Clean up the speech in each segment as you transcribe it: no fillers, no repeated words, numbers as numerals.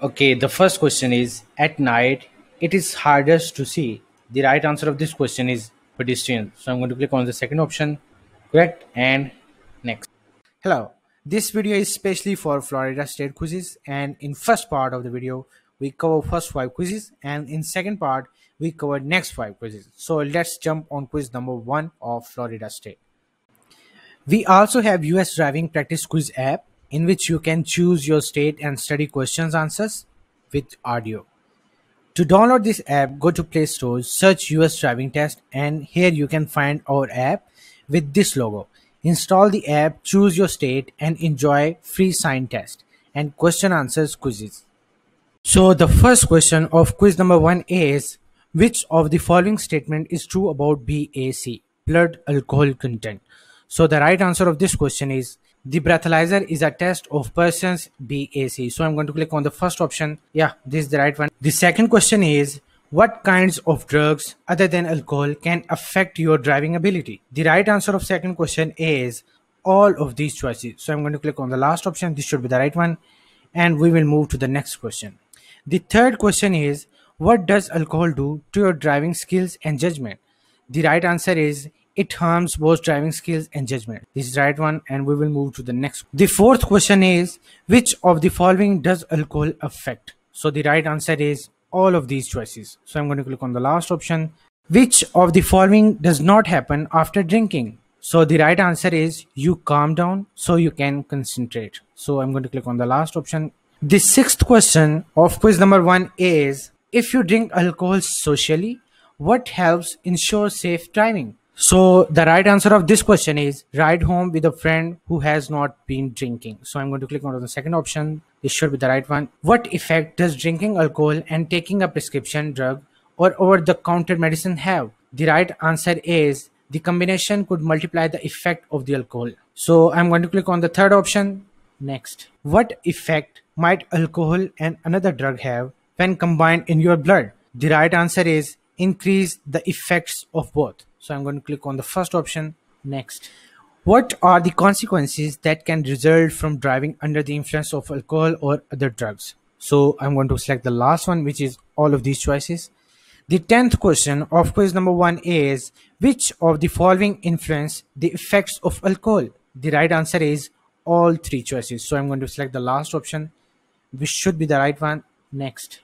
Okay, the first question is at night it is hardest to see. The right answer of this question is pedestrian. So I'm going to click on the second option. Correct, and next. Hello. This video is specially for Florida state quizzes, and in first part of the video we cover first 5 quizzes, and in second part we cover next 5 quizzes. So let's jump on quiz number 1 of Florida state. We also have US driving practice quiz app in which you can choose your state and study questions answers with audio. To download this app, go to Play Store, search US driving test, and here you can find our app with this logo. Install the app, choose your state, and enjoy free sign test and question answers quizzes. So the first question of quiz number 1 is, which of the following statement is true about BAC, blood alcohol content? So the right answer of this question is, the breathalyzer is a test of person's BAC. So I'm going to click on the first option. Yeah, this is the right one. The second question is, what kinds of drugs other than alcohol can affect your driving ability? The right answer of second question is all of these choices. So I'm going to click on the last option. This should be the right one. And we will move to the next question. The third question is, what does alcohol do to your driving skills and judgment? The right answer is, it harms both driving skills and judgment. This is the right one, and we will move to the next. The fourth question is, which of the following does alcohol affect? So the right answer is all of these choices. So I'm going to click on the last option. Which of the following does not happen after drinking? So the right answer is, you calm down so you can concentrate. So I'm going to click on the last option. The sixth question of quiz number 1 is, if you drink alcohol socially, what helps ensure safe driving? So the right answer of this question is, ride home with a friend who has not been drinking. So I'm going to click on the second option. This should be the right one. What effect does drinking alcohol and taking a prescription drug or over-the-counter medicine have? The right answer is, the combination could multiply the effect of the alcohol. So I'm going to click on the third option. Next. What effect might alcohol and another drug have when combined in your blood? The right answer is, increase the effects of both. So I'm going to click on the first option. Next. What are the consequences that can result from driving under the influence of alcohol or other drugs? So I'm going to select the last one, which is all of these choices. The 10th question of quiz number 1 is, which of the following influence the effects of alcohol? The right answer is all 3 choices. So I'm going to select the last option, which should be the right one. Next.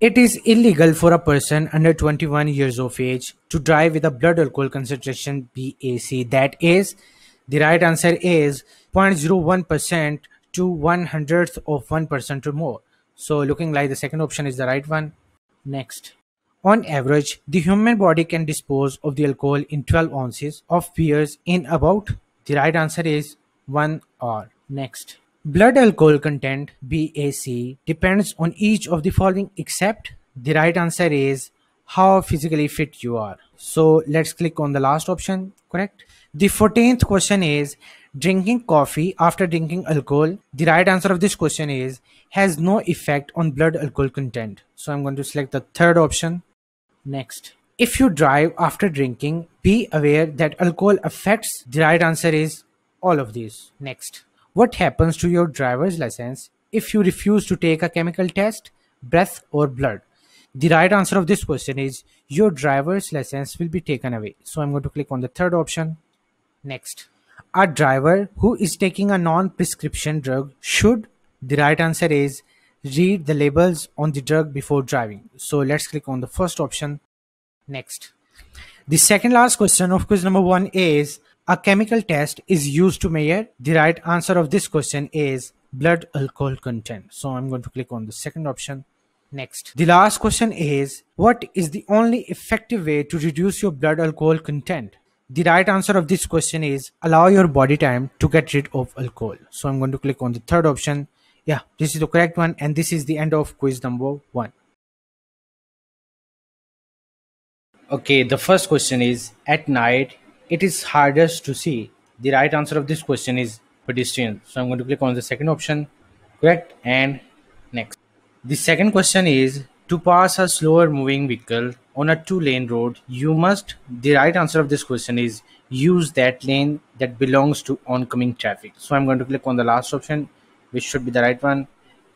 It is illegal for a person under 21 years of age to drive with a blood alcohol concentration BAC. That is, the right answer is 0.01% to 1/100th of 1% or more. So looking like the second option is the right one. Next. On average, the human body can dispose of the alcohol in 12 ounces of beers in about, the right answer is 1 hour. Next. Blood alcohol content BAC depends on each of the following except, the right answer is how physically fit you are. So let's click on the last option. Correct. The 14th question is, drinking coffee after drinking alcohol. The right answer of this question is, has no effect on blood alcohol content. So I'm going to select the third option. Next. If you drive after drinking, be aware that alcohol affects. The right answer is all of these. Next. What happens to your driver's license if you refuse to take a chemical test, breath, or blood? The right answer of this question is, your driver's license will be taken away. So I'm going to click on the third option. Next. A driver who is taking a non-prescription drug should. The right answer is, read the labels on the drug before driving. So let's click on the first option. Next. The second last question of quiz number 1 is, a chemical test is used to measure. The right answer of this question is blood alcohol content. So I'm going to click on the second option. Next. The last question is, what is the only effective way to reduce your blood alcohol content? The right answer of this question is, allow your body time to get rid of alcohol. So I'm going to click on the third option. Yeah, this is the correct one, and this is the end of quiz number 1. Okay, the first question is, at night it is hardest to see. The right answer of this question is pedestrian. So I'm going to click on the second option. Correct, and next. The second question is, to pass a slower moving vehicle on a 2-lane road, you must. The right answer of this question is, use that lane that belongs to oncoming traffic. So I'm going to click on the last option, which should be the right one.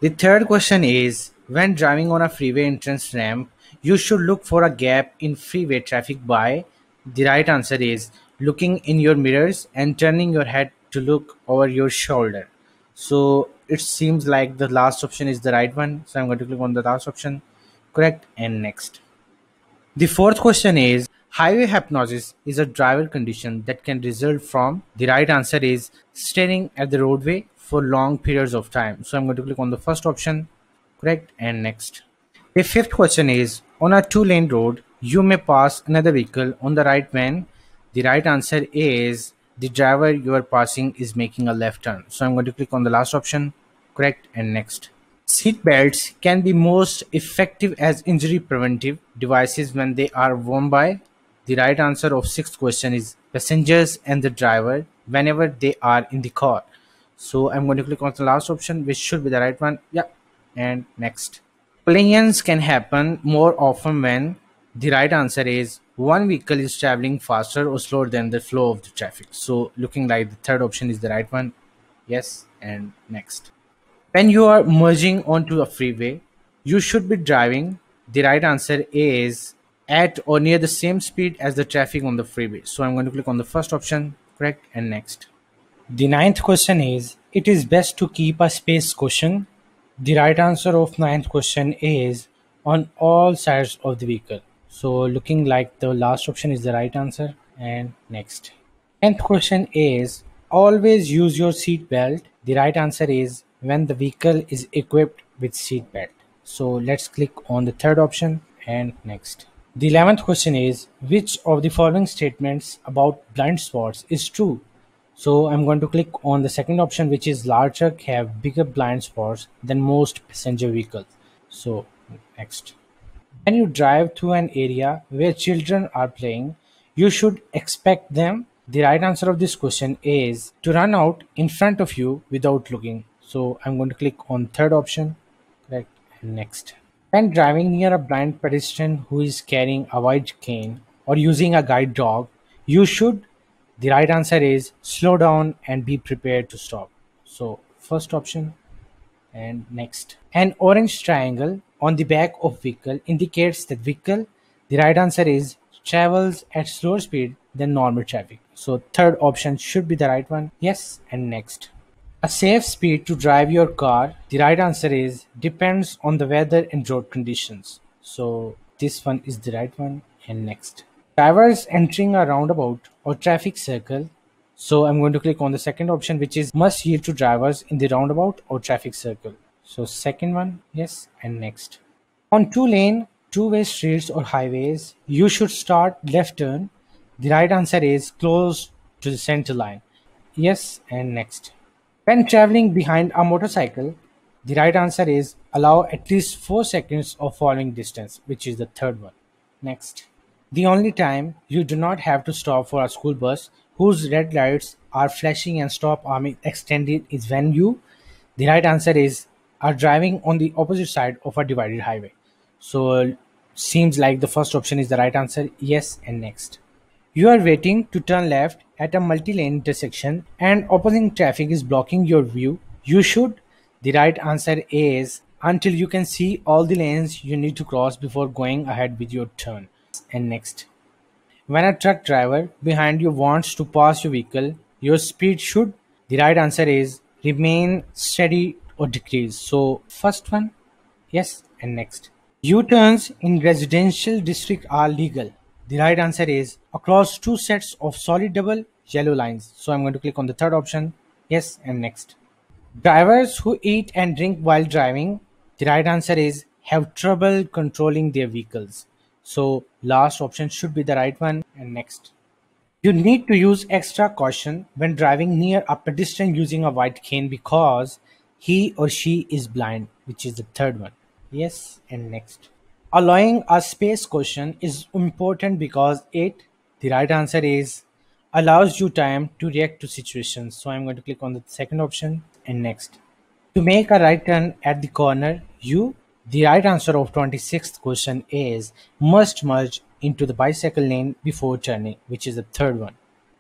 The third question is, when driving on a freeway entrance ramp, you should look for a gap in freeway traffic by. The right answer is looking in your mirrors and turning your head to look over your shoulder. So it seems like the last option is the right one. So I'm going to click on the last option. Correct, and next. The fourth question is, highway hypnosis is a driver condition that can result from. The right answer is staring at the roadway for long periods of time. So I'm going to click on the first option. Correct, and next. The fifth question is, on a two-lane road, you may pass another vehicle on the right when. The right answer is the driver you are passing is making a left turn. So I'm going to click on the last option. Correct, and next. Seat belts can be most effective as injury preventive devices when they are worn by. The right answer of sixth question is passengers and the driver whenever they are in the car. So I'm going to click on the last option, which should be the right one. Yeah, and next. Collisions can happen more often when. The right answer is one vehicle is traveling faster or slower than the flow of the traffic. So looking like the third option is the right one. Yes, and next. When you are merging onto a freeway, you should be driving. The right answer is at or near the same speed as the traffic on the freeway. So I'm going to click on the first option. Correct, and next. The ninth question is, it is best to keep a space cushion. The right answer of ninth question is on all sides of the vehicle. So looking like the last option is the right answer, and next. 10th question is, always use your seat belt. The right answer is when the vehicle is equipped with seat belt. So let's click on the third option, and next. The 11th question is, which of the following statements about blind spots is true? So I'm going to click on the second option, which is large truck have bigger blind spots than most passenger vehicles. So next. When you drive through an area where children are playing, you should expect them. The right answer of this question is to run out in front of you without looking. So I'm going to click on third option. Correct, and next. When driving near a blind pedestrian who is carrying a white cane or using a guide dog, you should. The right answer is slow down and be prepared to stop. So first option, and next. An orange triangle on the back of vehicle indicates that vehicle. The right answer is travels at slower speed than normal traffic. So third option should be the right one. Yes, and next. A safe speed to drive your car. The right answer is depends on the weather and road conditions. So this one is the right one, and next. Drivers entering a roundabout or traffic circle. So I'm going to click on the second option, which is must yield to drivers in the roundabout or traffic circle. So second one, yes, and next. On two-lane, two-way streets or highways, you should start left turn. The right answer is close to the center line. Yes, and next. When traveling behind a motorcycle, the right answer is allow at least 4 seconds of following distance, which is the third one. Next. The only time you do not have to stop for a school bus whose red lights are flashing and stop arm extended is when you. The right answer is are driving on the opposite side of a divided highway. So seems like the first option is the right answer. Yes, and next. You are waiting to turn left at a multi-lane intersection and opposing traffic is blocking your view. You should. The right answer is until you can see all the lanes you need to cross before going ahead with your turn. And next. When a truck driver behind you wants to pass your vehicle, your speed should. The right answer is remain steady or decrease. So first one, yes, and next. U-turns in residential district are legal. The right answer is across two sets of solid double yellow lines. So I'm going to click on the third option. Yes, and next. Drivers who eat and drink while driving. The right answer is have trouble controlling their vehicles. So last option should be the right one, and next. You need to use extra caution when driving near a pedestrian using a white cane because he or she is blind, which is the third one. Yes, and next. Allowing a space caution is important because it, the right answer is, allows you time to react to situations. So I'm going to click on the second option, and next. To make a right turn at the corner, you, the right answer of 26th question is must merge into the bicycle lane before turning, which is the third one.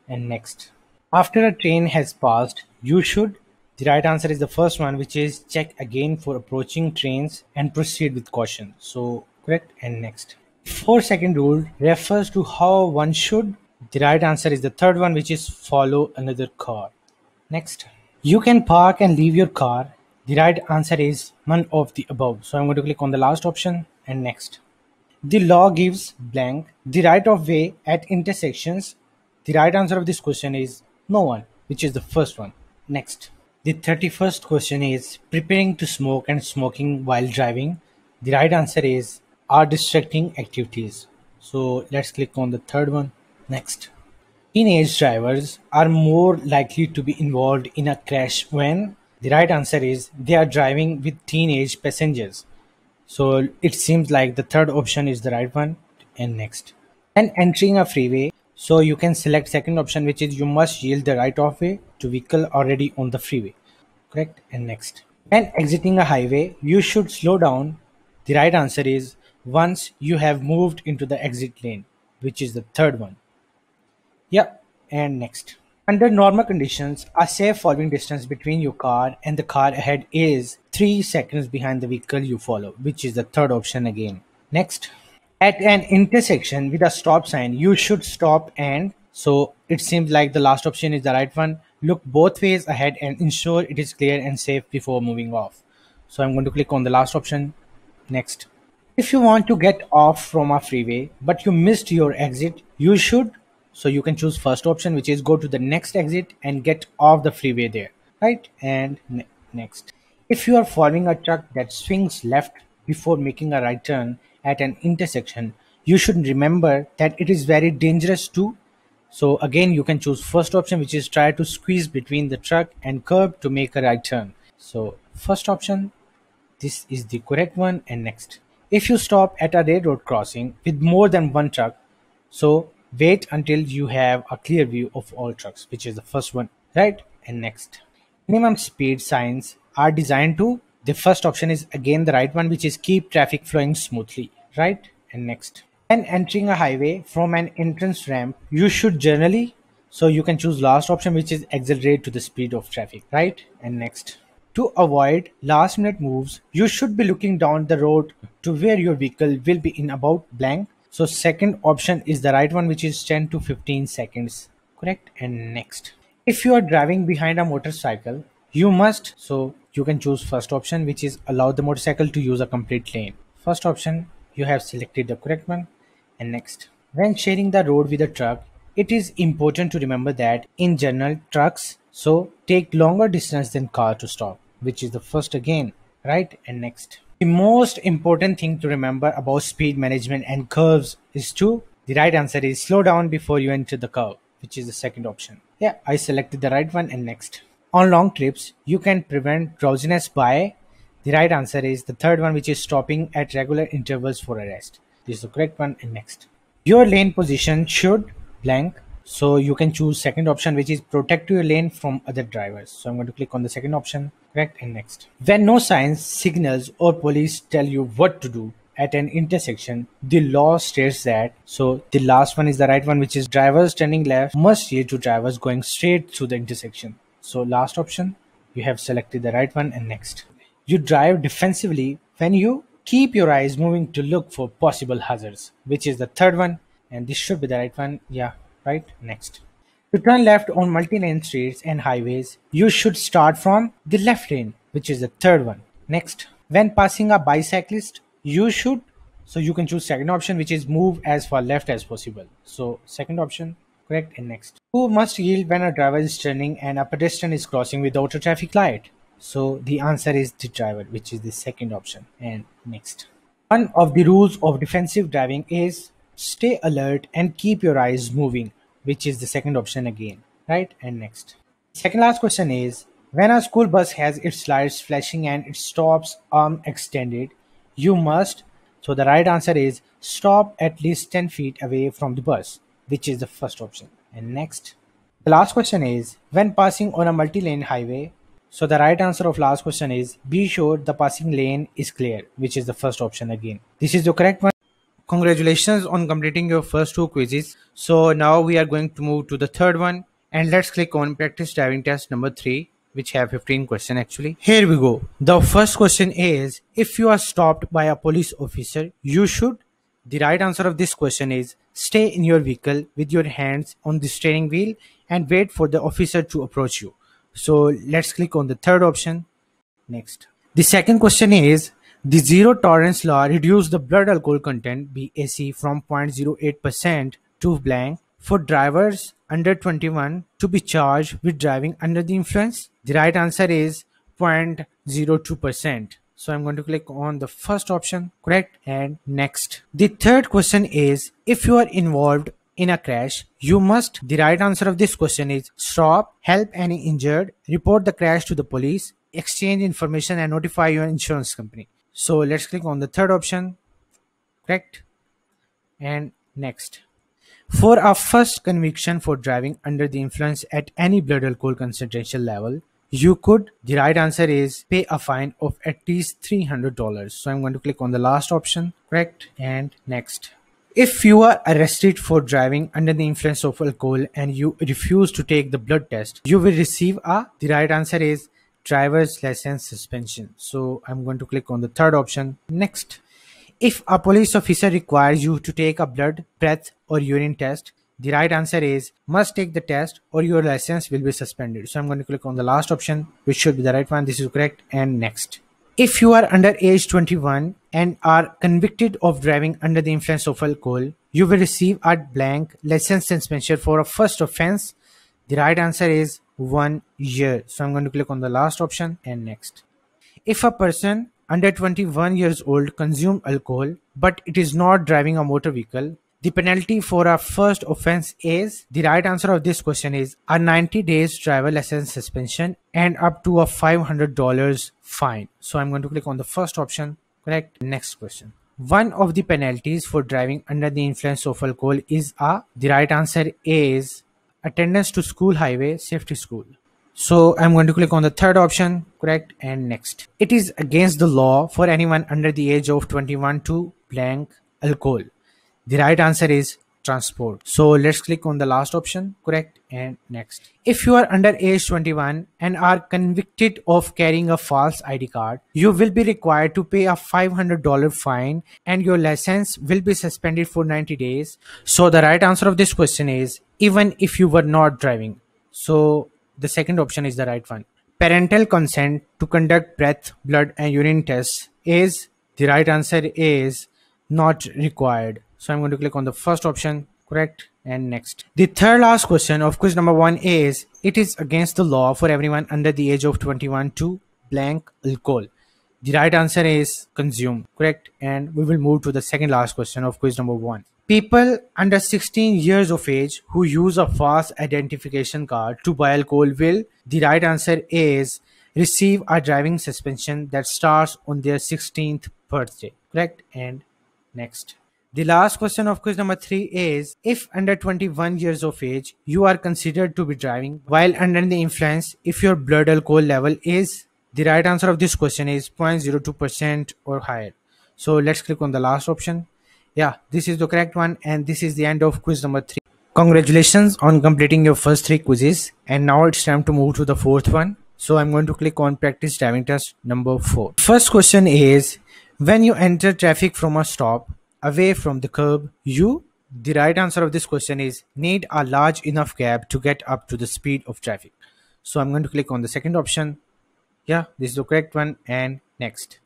And next. After a train has passed, you should. The right answer is the first one, which is check again for approaching trains and proceed with caution. So correct. And next. 4 second rule refers to how one should. The right answer is the third one, which is follow another car. Next. You can park and leave your car. The right answer is none of the above. So I'm going to click on the last option and next. The law gives blank the right of way at intersections. The right answer of this question is no one, which is the first one. Next. The 31st question is preparing to smoke and smoking while driving. The right answer is are distracting activities. So let's click on the third one. Next. Teenage drivers are more likely to be involved in a crash when the right answer is they are driving with teenage passengers. So it seems like the third option is the right one. And next. And entering a freeway, so you can select second option, which is you must yield the right of way to vehicle already on the freeway. Correct. And next. When exiting a highway, you should slow down. The right answer is once you have moved into the exit lane, which is the third one. Yeah. And next. Under normal conditions, a safe following distance between your car and the car ahead is 3 seconds behind the vehicle you follow, which is the third option again. Next. At an intersection with a stop sign, you should stop and so it seems like the last option is the right one. Look both ways ahead and ensure it is clear and safe before moving off. So I'm going to click on the last option. Next. If you want to get off from a freeway but you missed your exit, you should. So you can choose first option, which is go to the next exit and get off the freeway there, right? And next. If you are following a truck that swings left before making a right turn at an intersection, you should remember that it is very dangerous to. So again, you can choose first option, which is try to squeeze between the truck and curb to make a right turn. So first option, this is the correct one. And next. If you stop at a railroad crossing with more than one truck, so wait until you have a clear view of all trucks, which is the first one, right? And next. Minimum speed signs are designed to, the first option is again the right one, which is keep traffic flowing smoothly, right? And next. When entering a highway from an entrance ramp, you should generally, so you can choose last option, which is accelerate to the speed of traffic, right? And next. To avoid last minute moves, you should be looking down the road to where your vehicle will be in about blank. So second option is the right one, which is 10 to 15 seconds. Correct. And next. If you are driving behind a motorcycle, you must, so you can choose first option, which is allow the motorcycle to use a complete lane. First option, you have selected the correct one. And next. When sharing the road with a truck, it is important to remember that in general trucks so take longer distance than car to stop, which is the first again, right? And next. The most important thing to remember about speed management and curves is to, the right answer is slow down before you enter the curve, which is the second option. Yeah, I selected the right one. And next. On long trips, you can prevent drowsiness by, the right answer is the third one, which is stopping at regular intervals for a rest. This is the correct one. And next. Your lane position should blank. So you can choose second option, which is protect your lane from other drivers. So I'm going to click on the second option. Correct. And next. When no signs, signals or police tell you what to do at an intersection, the law states that, so the last one is the right one, which is drivers turning left must yield to drivers going straight through the intersection. So last option, you have selected the right one. And next. You drive defensively when you keep your eyes moving to look for possible hazards, which is the third one. And this should be the right one. Yeah, right. Next. To turn left on multi-lane streets and highways, you should start from the left lane, which is the third one. Next. When passing a bicyclist, you should, so you can choose second option, which is move as far left as possible. So second option, correct. And next. Who must yield when a driver is turning and a pedestrian is crossing without a traffic light? So the answer is the driver, which is the second option. And next. One of the rules of defensive driving is stay alert and keep your eyes moving, which is the second option again, right? And next. Second last question is when a school bus has its lights flashing and it stops arm extended, you must, so the right answer is stop at least 10 feet away from the bus, which is the first option. And next. The last question is when passing on a multi-lane highway, so the right answer of last question is be sure the passing lane is clear, which is the first option again. This is the correct one. Congratulations on completing your first two quizzes. So now we are going to move to the third one and let's click on practice driving test number 3. which have 15 questions actually. Here we go. The first question is, if you are stopped by a police officer, you should. The right answer of this question is stay in your vehicle with your hands on the steering wheel and wait for the officer to approach you. So let's click on the third option. Next. The second question is, the zero tolerance law reduced the blood alcohol content BAC from 0.08% to blank for drivers under 21 to be charged with driving under the influence. The right answer is 0.02%. So I'm going to click on the first option, correct, and next. The third question is, if you are involved in a crash, you must. The right answer of this question is stop, help any injured, report the crash to the police, exchange information, and notify your insurance company. So let's click on the third option, correct, and next. For a first conviction for driving under the influence at any blood alcohol concentration level, you could. The right answer is pay a fine of at least $300. So I'm going to click on the last option, correct, and next. If you are arrested for driving under the influence of alcohol and you refuse to take the blood test, you will receive a. The right answer is driver's license suspension. So I'm going to click on the third option, next. If a police officer requires you to take a blood, breath, or urine test, the right answer is must take the test or your license will be suspended. So I'm going to click on the last option, which should be the right one. This is correct, and next. If you are under age 21 and are convicted of driving under the influence of alcohol, you will receive a blank license suspension for a first offense. The right answer is 1 year. So I'm going to click on the last option and next. If a person under 21 years old consumes alcohol but it is not driving a motor vehicle, the penalty for a first offense is. The right answer of this question is a 90 days driver license suspension and up to a $500 fine. So I'm going to click on the first option, correct. Next question. One of the penalties for driving under the influence of alcohol is a. The right answer is attendance to school highway safety school. So I'm going to click on the third option, correct, and next. It is against the law for anyone under the age of 21 to blank alcohol. The right answer is transport. So let's click on the last option, correct, and next. If you are under age 21 and are convicted of carrying a false ID card, you will be required to pay a $500 fine and your license will be suspended for 90 days. So the right answer of this question is even if you were not driving. So the second option is the right one. Parental consent to conduct breath, blood, and urine tests is. The right answer is not required. So I'm going to click on the first option, correct, and next. The third last question of quiz number 1 is, it is against the law for everyone under the age of 21 to blank alcohol. The right answer is consume, correct, and we will move to the second last question of quiz number 1. People under 16 years of age who use a false identification card to buy alcohol will. The right answer is receive a driving suspension that starts on their 16th birthday, correct, and next. The last question of quiz number 3 is, if under 21 years of age, you are considered to be driving while under the influence if your blood alcohol level is. The right answer of this question is 0.02% or higher. So let's click on the last option. Yeah, this is the correct one, and this is the end of quiz number 3. Congratulations on completing your first 3 quizzes, and now it's time to move to the fourth one. So I'm going to click on practice driving test number 4. First question is, when you enter traffic from a stop away from the curb, you. The right answer of this question is need a large enough gap to get up to the speed of traffic. So I'm going to click on the second option. Yeah, this is the correct one, and next.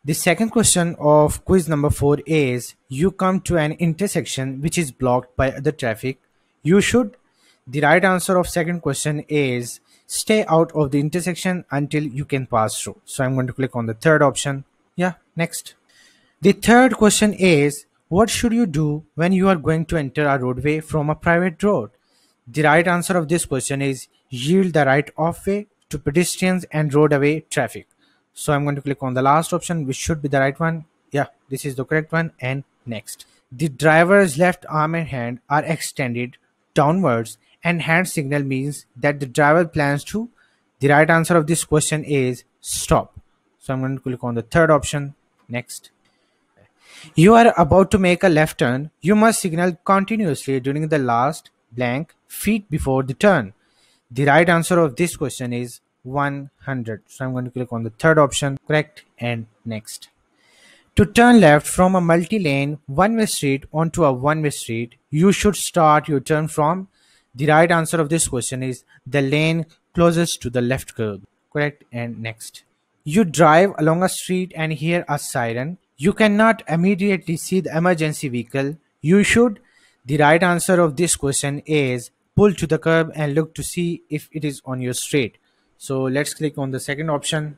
The second question of quiz number 4 is, you come to an intersection which is blocked by other traffic. You should. The right answer of second question is stay out of the intersection until you can pass through. So I'm going to click on the third option. Yeah, next. The third question is, what should you do when you are going to enter a roadway from a private road? The right answer of this question is yield the right of way to pedestrians and roadway traffic. So I'm going to click on the last option, which should be the right one. Yeah, this is the correct one, and next. The driver's left arm and hand are extended downwards and hand signal means that the driver plans to. The right answer of this question is stop. So I'm going to click on the third option, next. You are about to make a left turn. You must signal continuously during the last blank feet before the turn. The right answer of this question is 100. So I'm going to click on the third option, correct, and next. To turn left from a multi-lane one-way street onto a one-way street, you should start your turn from. The right answer of this question is the lane closest to the left curb. Correct, and next. You drive along a street and hear a siren. You cannot immediately see the emergency vehicle. You should. The right answer of this question is pull to the curb and look to see if it is on your street. So let's click on the second option.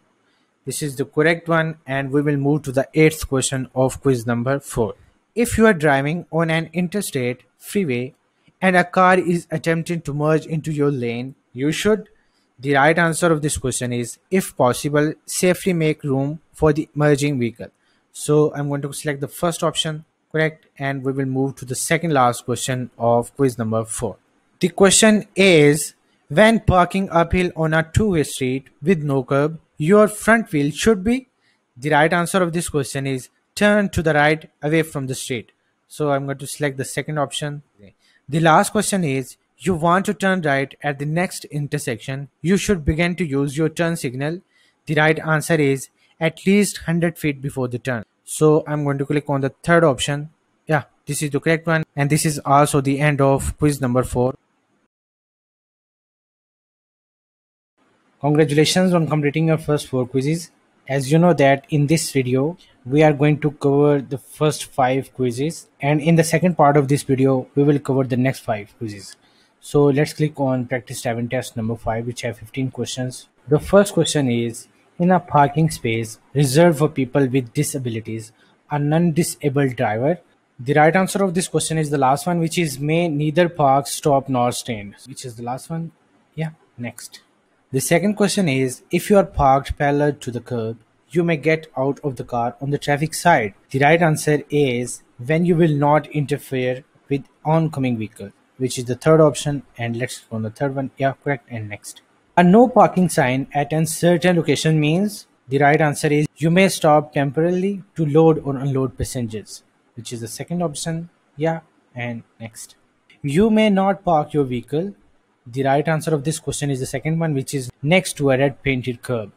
This is the correct one, and we will move to the eighth question of quiz number 4. If you are driving on an interstate freeway and a car is attempting to merge into your lane, you should. The right answer of this question is, if possible, safely make room for the merging vehicle. So I'm going to select the first option, correct, and we will move to the second last question of quiz number 4. The question is, when parking uphill on a two-way street with no curb, your front wheel should be. The right answer of this question is turn to the right away from the street. So I'm going to select the second option. The last question is, you want to turn right at the next intersection. You should begin to use your turn signal. The right answer is at least 100 feet before the turn. So I'm going to click on the third option. Yeah, this is the correct one. And this is also the end of quiz number 4. Congratulations on completing your first 4 quizzes. As you know that in this video, we are going to cover the first 5 quizzes, and in the second part of this video, we will cover the next 5 quizzes. So let's click on practice driving test number 5, which have 15 questions. The first question is, in a parking space reserved for people with disabilities, a non-disabled driver. The right answer of this question is the last one, which is may neither park, stop nor stand, which is the last one. Yeah, next. The second question is, if you are parked parallel to the curb, you may get out of the car on the traffic side. The right answer is when you will not interfere with oncoming vehicle, which is the third option. And let's go on the third one. Yeah, correct. And next. A no parking sign at a certain location means. The right answer is you may stop temporarily to load or unload passengers, which is the second option. Yeah, and next. You may not park your vehicle. The right answer of this question is the second one, which is next to a red painted curb.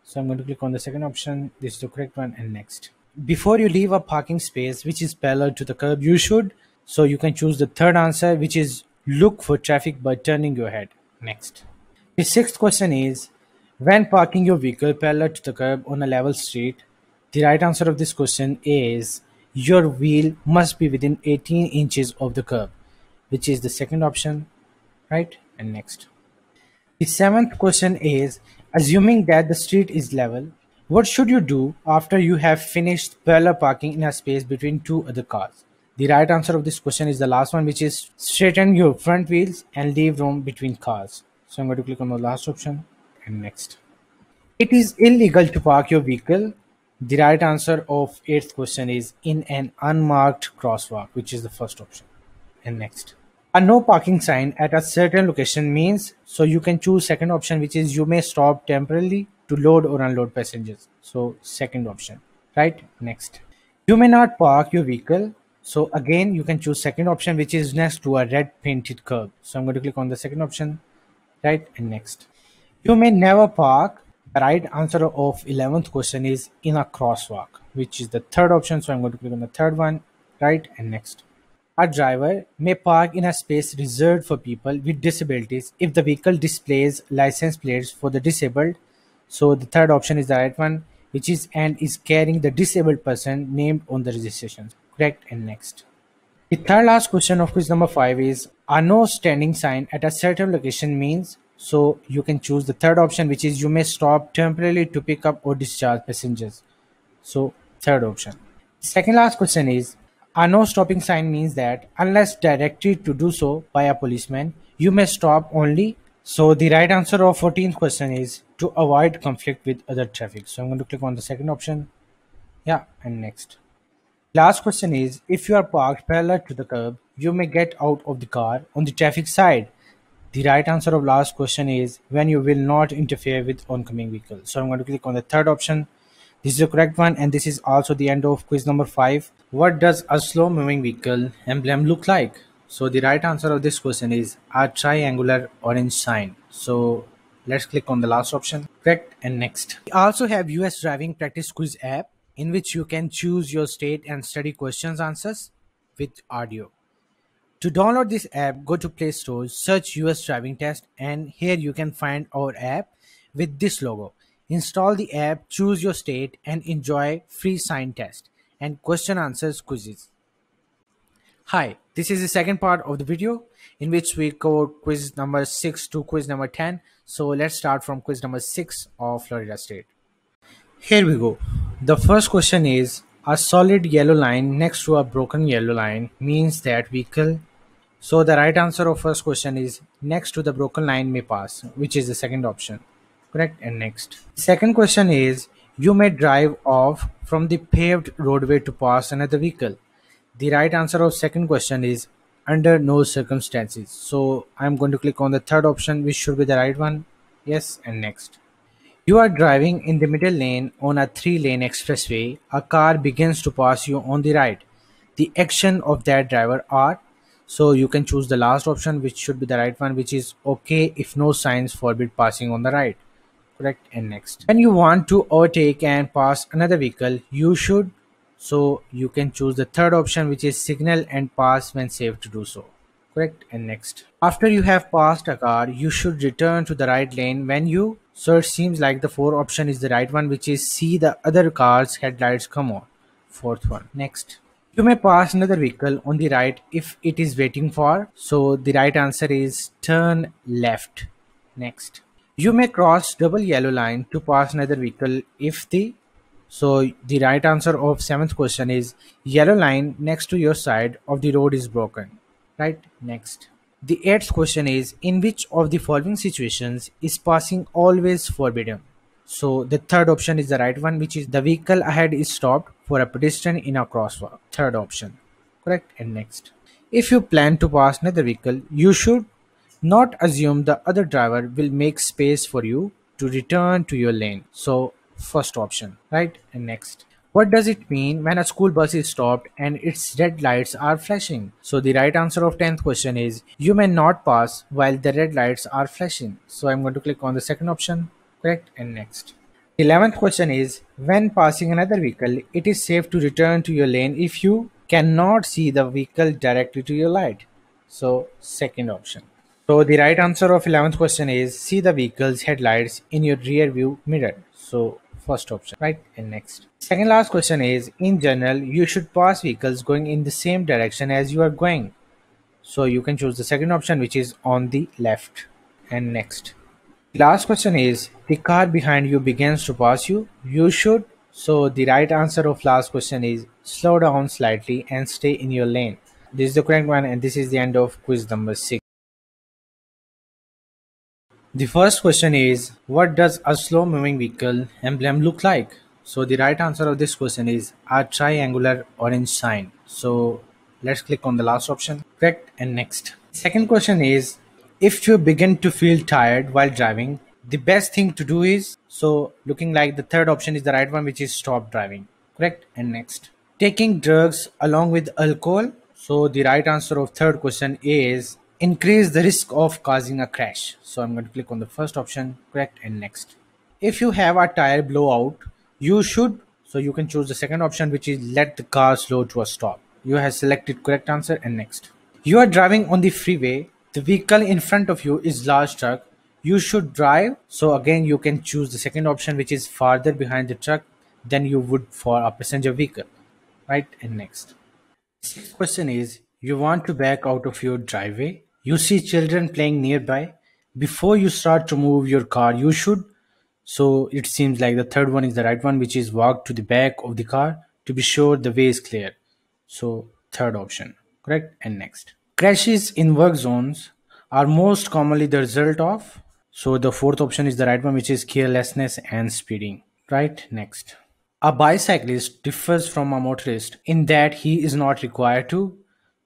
So I'm going to click on the second option. This is the correct one, and next. Before you leave a parking space which is parallel to the curb, you should. So you can choose the third answer, which is look for traffic by turning your head. Next. The sixth question is, when parking your vehicle parallel to the curb on a level street, the right answer of this question is your wheel must be within 18 inches of the curb, which is the second option, right? And next. The seventh question is, assuming that the street is level, what should you do after you have finished parallel parking in a space between two other cars? The right answer of this question is the last one, which is straighten your front wheels and leave room between cars. So I'm going to click on the last option, and next. It is illegal to park your vehicle. The right answer of eighth question is in an unmarked crosswalk, which is the first option. And next. A no parking sign at a certain location means, so you can choose second option, which is you may stop temporarily to load or unload passengers. So second option, right? Next. You may not park your vehicle. So again, you can choose second option, which is next to a red painted curb. So I'm going to click on the second option, right? And next. You may never park. The right answer of 11th question is in a crosswalk, which is the third option. So I'm going to click on the third one, right? And next. A driver may park in a space reserved for people with disabilities if the vehicle displays license plates for the disabled. So the third option is the right one, which is and is carrying the disabled person named on the registration. Correct. And next. The third last question of quiz number 5 is, a no standing sign at a certain location means, so you can choose the third option, which is you may stop temporarily to pick up or discharge passengers. So third option. Second last question is, a no stopping sign means that unless directed to do so by a policeman, you may stop only. So the right answer of 14th question is to avoid conflict with other traffic. So I'm going to click on the second option. Yeah, and next. Last question is, if you are parked parallel to the curb, you may get out of the car on the traffic side. The right answer of last question is when you will not interfere with oncoming vehicle. So I'm going to click on the third option. This is the correct one, and this is also the end of quiz number 5. What does a slow moving vehicle emblem look like? So the right answer of this question is a triangular orange sign. So let's click on the last option. Correct, and next. We also have US driving practice quiz app in which you can choose your state and study questions answers with audio. To download this app, go to Play Store, search US Driving Test, and here you can find our app with this logo. Install the app, choose your state, and enjoy free sign test and question answers quizzes. Hi, this is the second part of the video in which we cover quiz number 6 to quiz number 10. So let's start from quiz number 6 of Florida State. Here we go. The first question is, a solid yellow line next to a broken yellow line means that vehicle. So the right answer of first question is next to the broken line may pass, which is the second option. Correct, and next. Second question is, you may drive off from the paved roadway to pass another vehicle. The right answer of second question is under no circumstances. So I'm going to click on the third option, which should be the right one. Yes, and next. You are driving in the middle lane on a 3-lane expressway. A car begins to pass you on the right. The action of that driver are, so you can choose the last option, which should be the right one, which is okay if no signs forbid passing on the right. Correct, and next. When you want to overtake and pass another vehicle, you should, so you can choose the third option, which is signal and pass when safe to do so. Correct, and next. After you have passed a car, you should return to the right lane when you, so it seems like the fourth option is the right one, which is see the other car's headlights come on. Fourth one. Next. You may pass another vehicle on the right if it is waiting for, so the right answer is turn left. Next. You may cross double yellow line to pass another vehicle if the, so the right answer of seventh question is yellow line next to your side of the road is broken. Right, next. The eighth question is, in which of the following situations is passing always forbidden? So the third option is the right one, which is the vehicle ahead is stopped for a pedestrian in a crosswalk. Third option. Correct, and next. If you plan to pass another vehicle, you should not assume the other driver will make space for you to return to your lane. So first option, right, and next. What does it mean when a school bus is stopped and its red lights are flashing? So the right answer of 10th question is you may not pass while the red lights are flashing. So I'm going to click on the second option. Correct, and next. 11th question is when passing another vehicle, it is safe to return to your lane if you cannot see the vehicle directly to your light. So second option. So the right answer of 11th question is see the vehicle's headlights in your rear view mirror. So first option, right, and next. Second last question is in general you should pass vehicles going in the same direction as you are going. So you can choose the second option, which is on the left, and next. Last question is the car behind you begins to pass you. You should, so the right answer of last question is slow down slightly and stay in your lane. This is the correct one, and this is the end of quiz number 6. The first question is, what does a slow moving vehicle emblem look like? So the right answer of this question is a triangular orange sign. So let's click on the last option. Correct, and next. Second question is, if you begin to feel tired while driving, the best thing to do is, so looking like the third option is the right one, which is stop driving. Correct, and next. Taking drugs along with alcohol. So the right answer of third question is increase the risk of causing a crash. So I'm going to click on the first option. Correct, and next. If you have a tire blowout, you should, so you can choose the second option, which is let the car slow to a stop. You have selected correct answer, and next. You are driving on the freeway. The vehicle in front of you is large truck. You should drive. So again, you can choose the second option, which is farther behind the truck than you would for a passenger vehicle. Right, and next. Sixth question is, you want to back out of your driveway. You see children playing nearby. Before you start to move your car, you should, so it seems like the third one is the right one, which is walk to the back of the car to be sure the way is clear. So third option. Correct, and next. Crashes in work zones are most commonly the result of, so the fourth option is the right one, which is carelessness and speeding. Right, next. A bicyclist differs from a motorist in that he is not required to.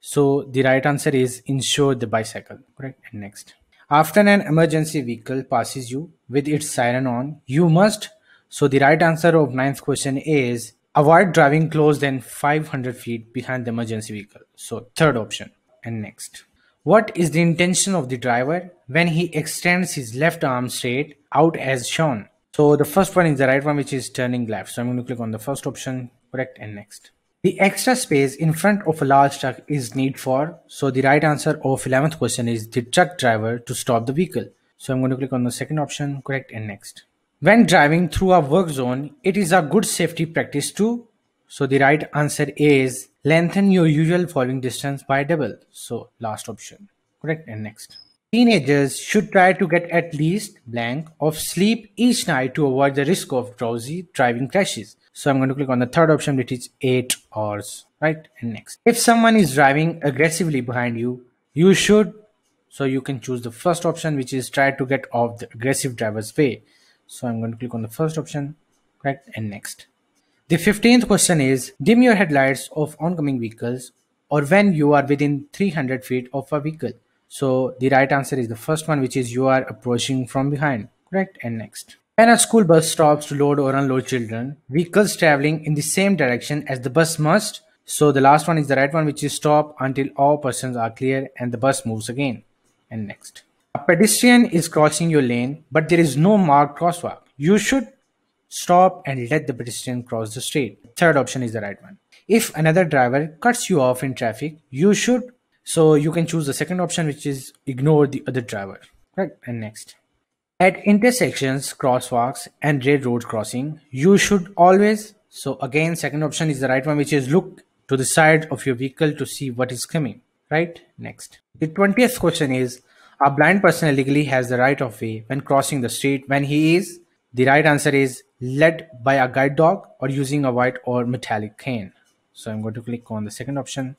So the right answer is insure the bicycle. Correct, and next. After an emergency vehicle passes you with its siren on, you must. So the right answer of ninth question is avoid driving close than 500 feet behind the emergency vehicle. So third option, and next. What is the intention of the driver when he extends his left arm straight out as shown? So the first one is the right one, which is turning left. So I'm going to click on the first option, correct, and next. The extra space in front of a large truck is need for. So the right answer of 11th question is the truck driver to stop the vehicle. So I'm going to click on the second option, correct, and next. When driving through a work zone, it is a good safety practice to. So the right answer is lengthen your usual following distance by double. So last option, correct, and next. Teenagers should try to get at least blank of sleep each night to avoid the risk of drowsy driving crashes. So I'm going to click on the third option, which is 8 hours, right? And next. If someone is driving aggressively behind you, you should, so you can choose the first option, which is try to get off the aggressive driver's way. So I'm going to click on the first option, correct, and next. The 15th question is dim your headlights of oncoming vehicles or when you are within 300 feet of a vehicle. So the right answer is the first one, which is you are approaching from behind. Correct, and next. When a school bus stops to load or unload children, vehicles traveling in the same direction as the bus must. So the last one is the right one, which is stop until all persons are clear and the bus moves again. And next. A pedestrian is crossing your lane, but there is no marked crosswalk. You should stop and let the pedestrian cross the street. Third option is the right one. If another driver cuts you off in traffic, you should. So you can choose the second option, which is ignore the other driver. Right, and next. At intersections, crosswalks, and railroad crossing, you should always. So again, second option is the right one, which is look to the side of your vehicle to see what is coming. Right, next. The 20th question is a blind person illegally has the right of way when crossing the street when he is. The right answer is led by a guide dog or using a white or metallic cane. So I'm going to click on the second option,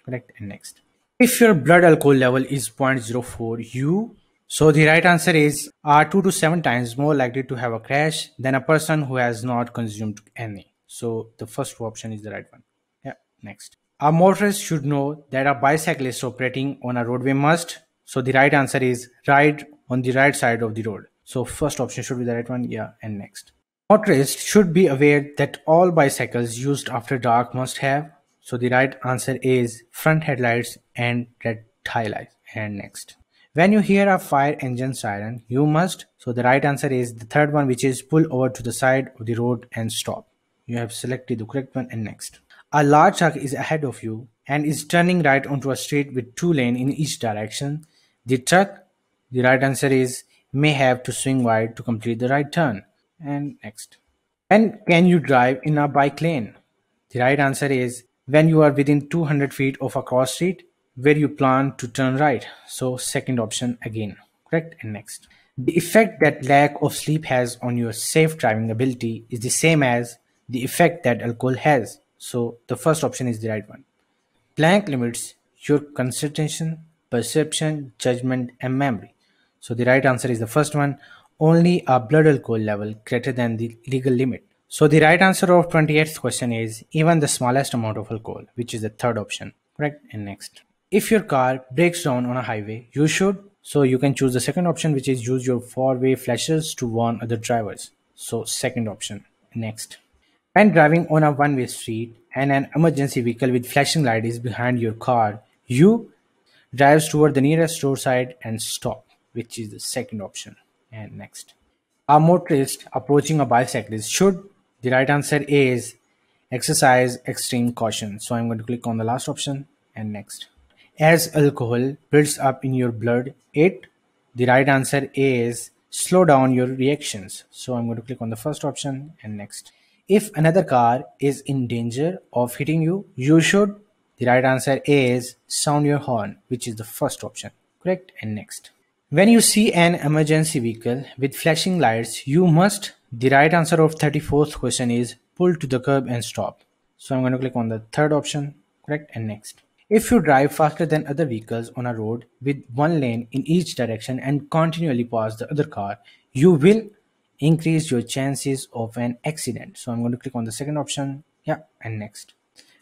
correct, and next. If your blood alcohol level is 0.04 U, so the right answer is are 2 to 7 times more likely to have a crash than a person who has not consumed any. So the first option is the right one. Yeah, next. A motorist should know that a bicyclist operating on a roadway must. So the right answer is ride on the right side of the road. So first option should be the right one. Yeah, and next. Motorists should be aware that all bicycles used after dark must have. So the right answer is front headlights and red taillights. And next. When you hear a fire engine siren, you must. So the right answer is the third one, which is pull over to the side of the road and stop. You have selected the correct one, and next. A large truck is ahead of you and is turning right onto a street with 2 lanes in each direction. The truck, the right answer is may have to swing wide to complete the right turn. And next. When can you drive in a bike lane? The right answer is when you are within 200 feet of a cross street where you plan to turn right. So second option again, correct, and next. The effect that lack of sleep has on your safe driving ability is the same as the effect that alcohol has. So the first option is the right one. Blank limits your concentration, perception, judgment, and memory. So the right answer is the first one. Only a blood alcohol level greater than the legal limit. So the right answer of 28th question is even the smallest amount of alcohol, which is the third option. Correct, and next. If your car breaks down on a highway, you should. So you can choose the second option, which is use your four-way flashers to warn other drivers. So second option. Next. When driving on a one-way street and an emergency vehicle with flashing light is behind your car, you drive toward the nearest roadside and stop, which is the second option. And next. A motorist approaching a bicyclist should. The right answer is exercise extreme caution. So I'm going to click on the last option and next. As alcohol builds up in your blood, the right answer is slow down your reactions. So I'm going to click on the first option and next. If another car is in danger of hitting you, you should. The right answer is sound your horn, which is the first option. Correct, and next. When you see an emergency vehicle with flashing lights, you must. The right answer of 34th question is pull to the curb and stop. So I'm going to click on the third option, correct, and next. If you drive faster than other vehicles on a road with one lane in each direction and continually pass the other car, you will increase your chances of an accident. So I'm going to click on the second option, yeah, and next.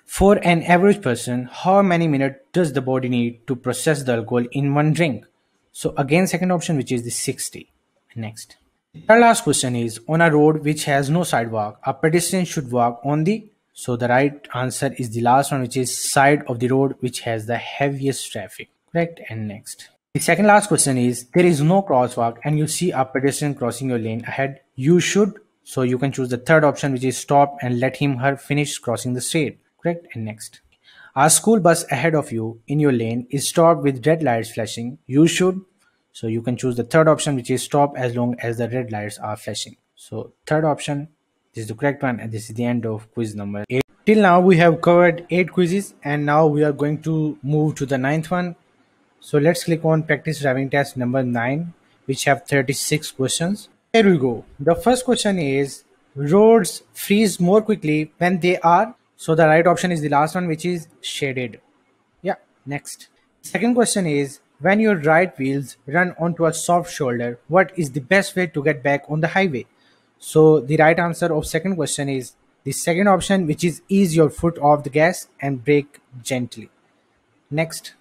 For an average person, how many minutes does the body need to process the alcohol in one drink? So again, second option, which is the 60. Next. Our last question is on a road which has no sidewalk, a pedestrian should walk on the. So the right answer is the last one, which is side of the road which has the heaviest traffic. Correct. And next. The second last question is there is no crosswalk and you see a pedestrian crossing your lane ahead. You should, so you can choose the third option, which is stop and let him her finish crossing the street. Correct. And next. A school bus ahead of you in your lane is stopped with red lights flashing. You should, so you can choose the third option, which is stop as long as the red lights are flashing. So third option, this is the correct one, and this is the end of quiz number 8. Till now we have covered 8 quizzes, and now we are going to move to the ninth one. So let's click on practice driving test number 9, which have 36 questions. Here we go. The first question is roads freeze more quickly when they are. So the right option is the last one, which is shaded. Yeah, next. Second question is when your right wheels run onto a soft shoulder, what is the best way to get back on the highway? So the right answer of second question is the second option, which is ease your foot off the gas and brake gently. Next,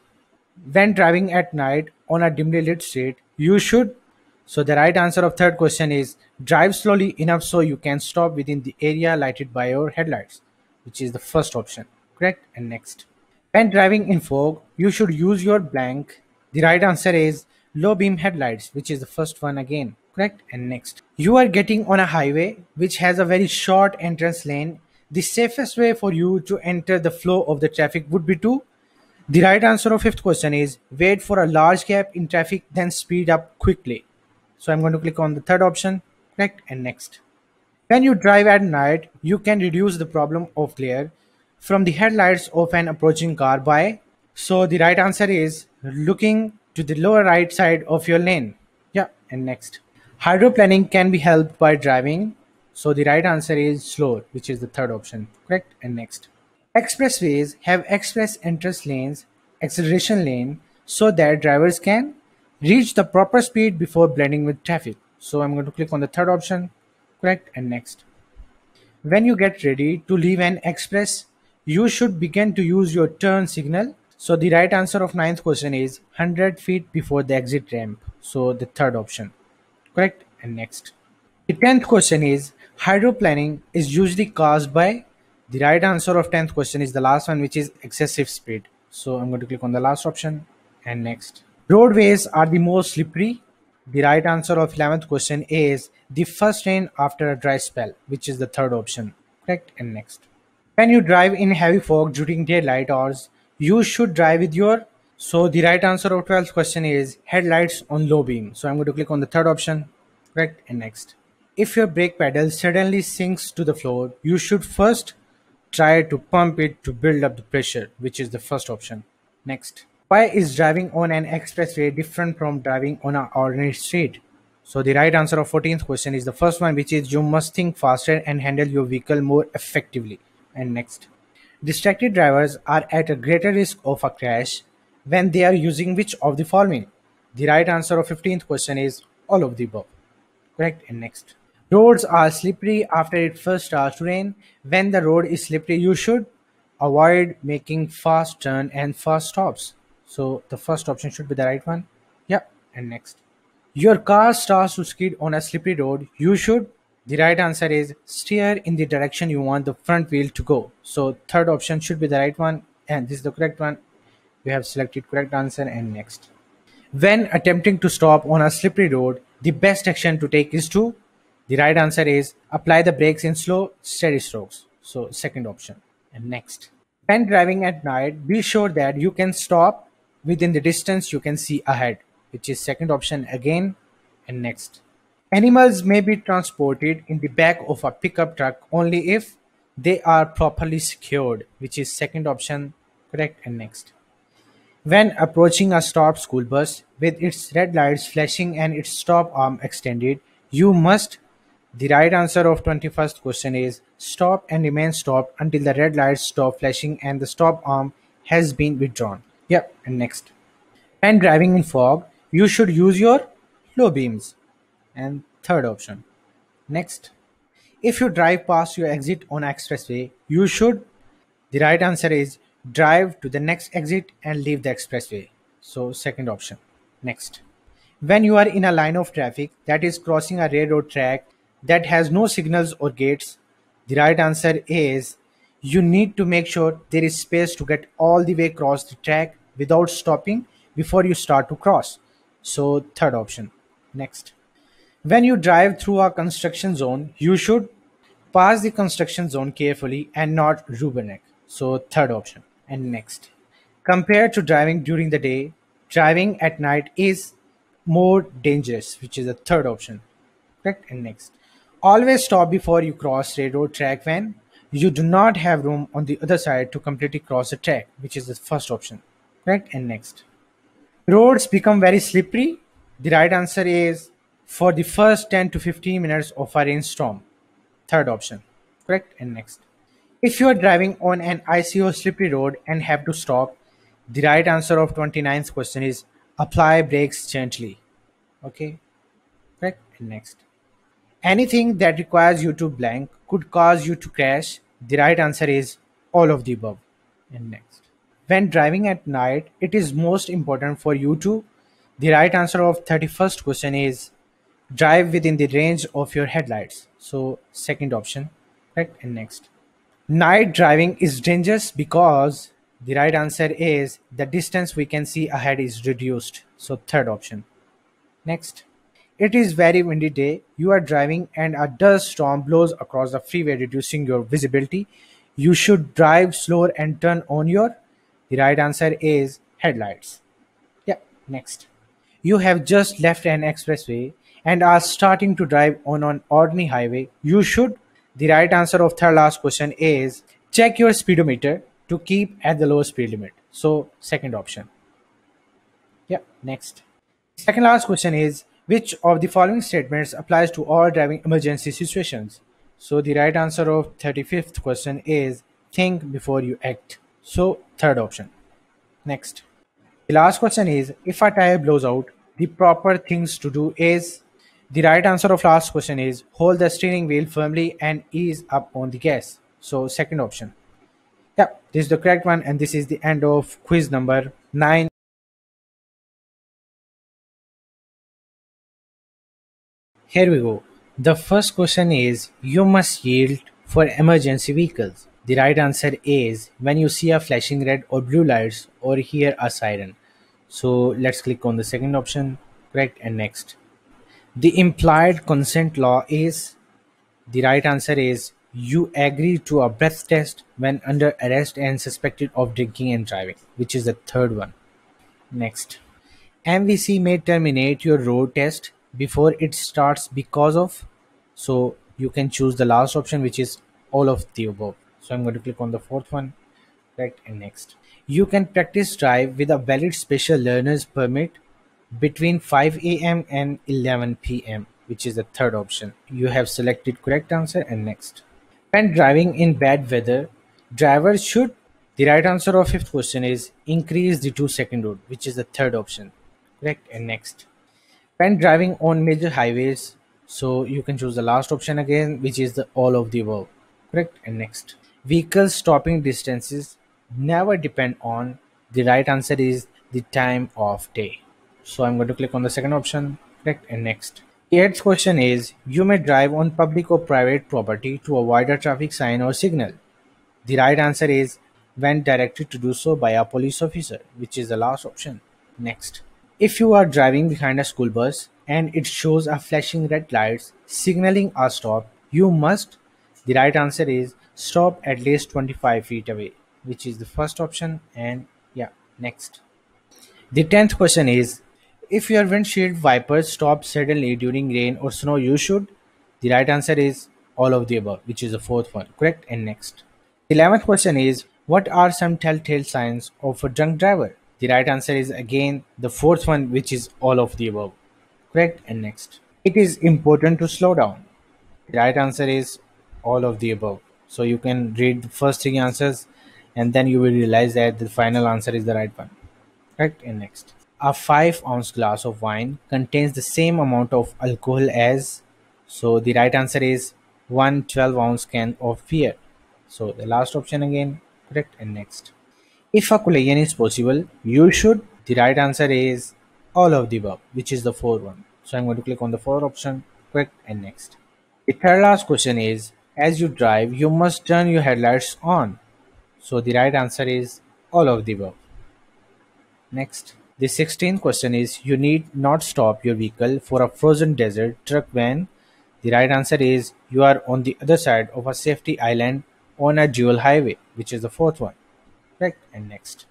when driving at night on a dimly lit street, you should. So the right answer of third question is drive slowly enough so you can stop within the area lighted by your headlights, which is the first option. Correct. And next. When driving in fog, you should use your blank. The right answer is low beam headlights, which is the first one again. Correct. And next. You are getting on a highway which has a very short entrance lane. The safest way for you to enter the flow of the traffic would be to. The right answer of fifth question is wait for a large gap in traffic, then speed up quickly. So I'm going to click on the third option. Correct. And next. When you drive at night, you can reduce the problem of glare from the headlights of an approaching car by. So the right answer is looking to the lower right side of your lane. Yeah. And next. Hydroplaning can be helped by driving. So the right answer is slower, which is the third option. Correct. And next. Expressways have express entrance lanes, acceleration lane, so that drivers can reach the proper speed before blending with traffic. So I'm going to click on the third option. Correct. And next. When you get ready to leave an express, you should begin to use your turn signal. So the right answer of ninth question is 100 feet before the exit ramp. So the third option. Correct. And next. The 10th question is hydroplaning is usually caused by. The right answer of 10th question is the last one, which is excessive speed. So I'm going to click on the last option. And next. Roadways are the most slippery. The right answer of 11th question is the first rain after a dry spell, which is the third option. Correct. And next. When you drive in heavy fog during daylight hours, you should drive with your. So the right answer of 12th question is headlights on low beam. So I'm going to click on the third option. Correct. And next. If your brake pedal suddenly sinks to the floor, you should first try to pump it to build up the pressure, which is the first option. Next. Why is driving on an expressway different from driving on an ordinary street? So the right answer of 14th question is the first one, which is you must think faster and handle your vehicle more effectively. And next. Distracted drivers are at a greater risk of a crash when they are using which of the following? The right answer of 15th question is all of the above. Correct. And next. Roads are slippery after it first starts to rain. When the road is slippery, you should avoid making fast turn and fast stops. So the first option should be the right one. Yeah. And next. Your car starts to skid on a slippery road. You should. The right answer is steer in the direction you want the front wheel to go. So third option should be the right one, and this is the correct one. We have selected correct answer. And next. When attempting to stop on a slippery road, the best action to take is to. The right answer is apply the brakes in slow, steady strokes. So second option. And next. When driving at night, be sure that you can stop within the distance you can see ahead, which is second option again. And next. Animals may be transported in the back of a pickup truck only if they are properly secured, which is second option. Correct. And next. When approaching a stopped school bus with its red lights flashing and its stop arm extended, you must. The right answer of 21st question is stop and remain stopped until the red lights stop flashing and the stop arm has been withdrawn. Yep. And next. When driving in fog, you should use your low beams. And third option. Next. If you drive past your exit on expressway, you should. The right answer is drive to the next exit and leave the expressway. So second option. Next. When you are in a line of traffic that is crossing a railroad track that has no signals or gates, the right answer is you need to make sure there is space to get all the way across the track without stopping before you start to cross. So, third option. Next. When you drive through a construction zone, you should pass the construction zone carefully and not rubberneck. So, third option. And next. Compared to driving during the day, driving at night is more dangerous, which is the third option. Correct? And next. Always stop before you cross railroad track when you do not have room on the other side to completely cross the track, which is the first option. Correct? And next. Roads become very slippery. The right answer is for the first 10 to 15 minutes of a rainstorm. Third option. Correct? And next. If you are driving on an icy or slippery road and have to stop, the right answer of 29th question is apply brakes gently. Okay? Correct? And next. Anything that requires you to blank could cause you to crash. The right answer is all of the above. And next. When driving at night, it is most important for you to. The right answer of 31st question is drive within the range of your headlights. So second option. Right? And next. Night driving is dangerous because the right answer is the distance we can see ahead is reduced. So third option. Next. It is very windy day. You are driving and a dust storm blows across the freeway reducing your visibility. You should drive slower and turn on your. The right answer is headlights. Yeah, next. You have just left an expressway and are starting to drive on an ordinary highway. You should. The right answer of third last question is check your speedometer to keep at the low speed limit. So second option. Yeah, next. Second last question is which of the following statements applies to all driving emergency situations? So the right answer of 35th question is think before you act. So third option. Next. The last question is if a tire blows out, the proper things to do is. The right answer of last question is hold the steering wheel firmly and ease up on the gas. So second option. Yeah, this is the correct one and this is the end of quiz number 9. Here we go. The first question is you must yield for emergency vehicles. The right answer is when you see a flashing red or blue lights or hear a siren. So let's click on the second option. Correct and next. The implied consent law is. The right answer is you agree to a breath test when under arrest and suspected of drinking and driving, which is the third one. Next. MVC may terminate your road test before it starts because of. So you can choose the last option, which is all of the above. So I'm going to click on the fourth one. Right and next. You can practice drive with a valid special learner's permit between 5 a.m. and 11 p.m., which is the third option. You have selected correct answer and next. When driving in bad weather, drivers should. The right answer of fifth question is increase the 2-second rule, which is the third option. Correct and next. When driving on major highways, so you can choose the last option again, which is the all of the above. Correct and next. Vehicle stopping distances never depend on. The right answer is the time of day. So I'm going to click on the second option. Correct and next. The eighth question is you may drive on public or private property to avoid a traffic sign or signal. The right answer is when directed to do so by a police officer, which is the last option. Next. If you are driving behind a school bus and it shows a flashing red lights signaling a stop, you must. The right answer is stop at least 25 feet away, which is the first option. And yeah, next. The 10th question is if your windshield wipers stop suddenly during rain or snow, you should. The right answer is all of the above, which is the fourth one. Correct and next. The 11th question is what are some telltale signs of a drunk driver? The right answer is again the fourth one, which is all of the above. Correct and next. It is important to slow down. The right answer is all of the above. So you can read the first three answers and then you will realize that the final answer is the right one. Correct and next. A 5-ounce glass of wine contains the same amount of alcohol as. So the right answer is one 12-ounce can of beer. So the last option again. Correct and next. If a collision is possible, you should. The right answer is all of the above, which is the fourth one. So I'm going to click on the fourth option. Correct and next. The third last question is as you drive, you must turn your headlights on. So the right answer is all of the above. Next. The 16th question is you need not stop your vehicle for a frozen desert truck when the right answer is you are on the other side of a safety island on a dual highway, which is the fourth one. Correct. And next.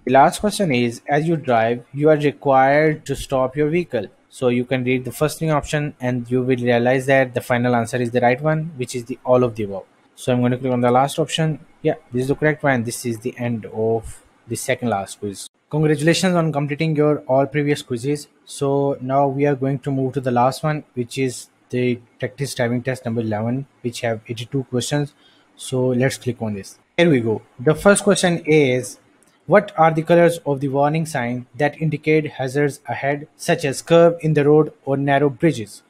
The last question is as you drive, you are required to stop your vehicle. So you can read the first thing option and you will realize that the final answer is the right one, which is the all of the above. So I'm going to click on the last option. Yeah, this is the correct one. This is the end of the second last quiz. Congratulations on completing your all previous quizzes. So now we are going to move to the last one, which is the practice driving test number 11, which have 82 questions. So let's click on this. Here we go. The first question is what are the colors of the warning sign that indicate hazards ahead, such as curve in the road or narrow bridges?